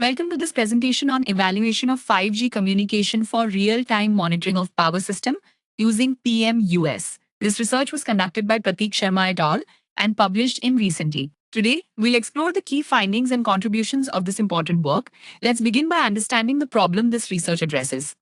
Welcome to this presentation on evaluation of 5G communication for real-time monitoring of power system using PMUS. This research was conducted by Prateek Sharma et al. And published in recently. Today, we'll explore the key findings and contributions of this important work. Let's begin by understanding the problem this research addresses.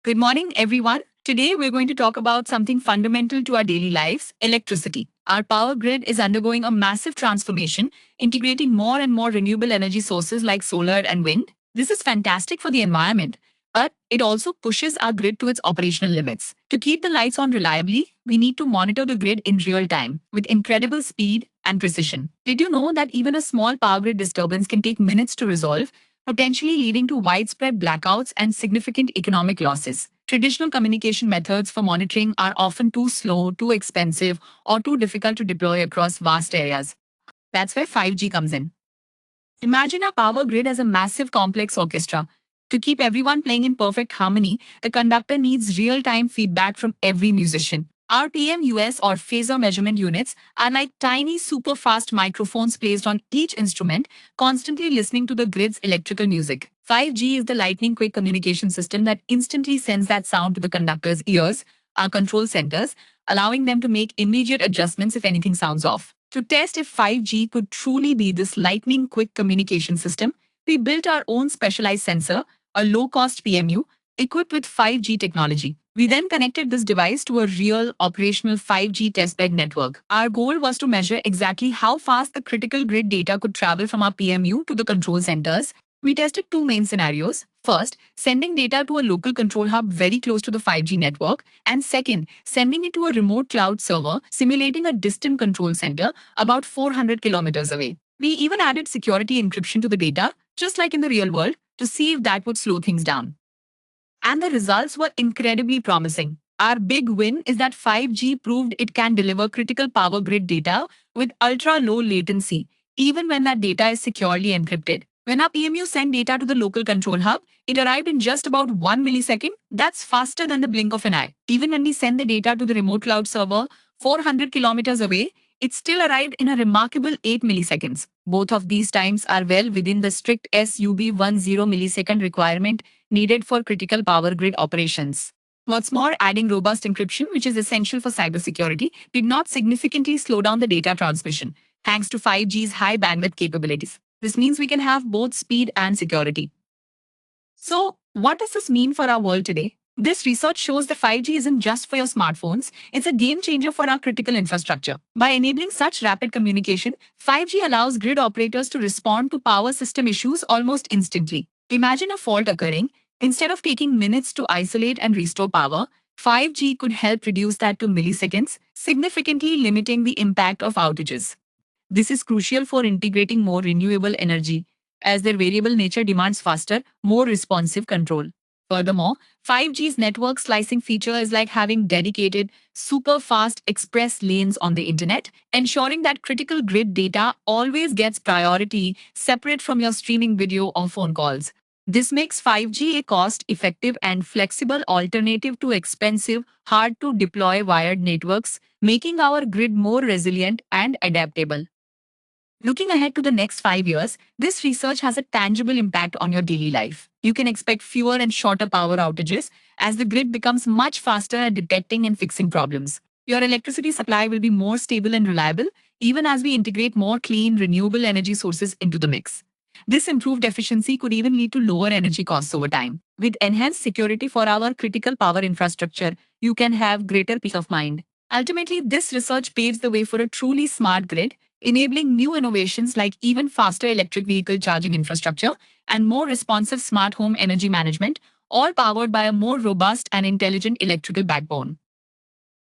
Good morning, everyone. Today, we're going to talk about something fundamental to our daily lives, electricity. Our power grid is undergoing a massive transformation, integrating more and more renewable energy sources like solar and wind. This is fantastic for the environment, but it also pushes our grid to its operational limits. To keep the lights on reliably, we need to monitor the grid in real time with incredible speed and precision. Did you know that even a small power grid disturbance can take minutes to resolve, potentially leading to widespread blackouts and significant economic losses? Traditional communication methods for monitoring are often too slow, too expensive, or too difficult to deploy across vast areas. That's where 5G comes in. Imagine a power grid as a massive complex orchestra. To keep everyone playing in perfect harmony, the conductor needs real-time feedback from every musician. Our PMUS or phasor measurement units are like tiny super fast microphones placed on each instrument, constantly listening to the grid's electrical music. 5G is the lightning quick communication system that instantly sends that sound to the conductor's ears, our control centers, allowing them to make immediate adjustments if anything sounds off. To test if 5G could truly be this lightning quick communication system, we built our own specialized sensor, a low-cost PMU, equipped with 5G technology. We then connected this device to a real operational 5G testbed network. Our goal was to measure exactly how fast the critical grid data could travel from our PMU to the control centers. We tested two main scenarios. First, sending data to a local control hub very close to the 5G network, and second, sending it to a remote cloud server simulating a distant control center about 400 kilometers away. We even added security encryption to the data, just like in the real world, to see if that would slow things down. And the results were incredibly promising. Our big win is that 5G proved it can deliver critical power grid data with ultra low latency, even when that data is securely encrypted. When our PMU sent data to the local control hub, it arrived in just about 1 millisecond. That's faster than the blink of an eye. Even when we send the data to the remote cloud server 400 kilometers away, it still arrived in a remarkable 8 milliseconds. Both of these times are well within the strict SUB 10 millisecond requirement needed for critical power grid operations. What's more, adding robust encryption, which is essential for cybersecurity, did not significantly slow down the data transmission, thanks to 5G's high bandwidth capabilities. This means we can have both speed and security. So, what does this mean for our world today? This research shows that 5G isn't just for your smartphones, it's a game changer for our critical infrastructure. By enabling such rapid communication, 5G allows grid operators to respond to power system issues almost instantly. Imagine a fault occurring. Instead of taking minutes to isolate and restore power, 5G could help reduce that to milliseconds, significantly limiting the impact of outages. This is crucial for integrating more renewable energy, as their variable nature demands faster, more responsive control. Furthermore, 5G's network slicing feature is like having dedicated, super fast express lanes on the internet, ensuring that critical grid data always gets priority separate from your streaming video or phone calls. This makes 5G a cost-effective and flexible alternative to expensive, hard-to-deploy wired networks, making our grid more resilient and adaptable. Looking ahead to the next 5 years, this research has a tangible impact on your daily life. You can expect fewer and shorter power outages as the grid becomes much faster at detecting and fixing problems. Your electricity supply will be more stable and reliable, even as we integrate more clean, renewable energy sources into the mix. This improved efficiency could even lead to lower energy costs over time. With enhanced security for our critical power infrastructure, you can have greater peace of mind. Ultimately, this research paves the way for a truly smart grid, enabling new innovations like even faster electric vehicle charging infrastructure and more responsive smart home energy management, all powered by a more robust and intelligent electrical backbone.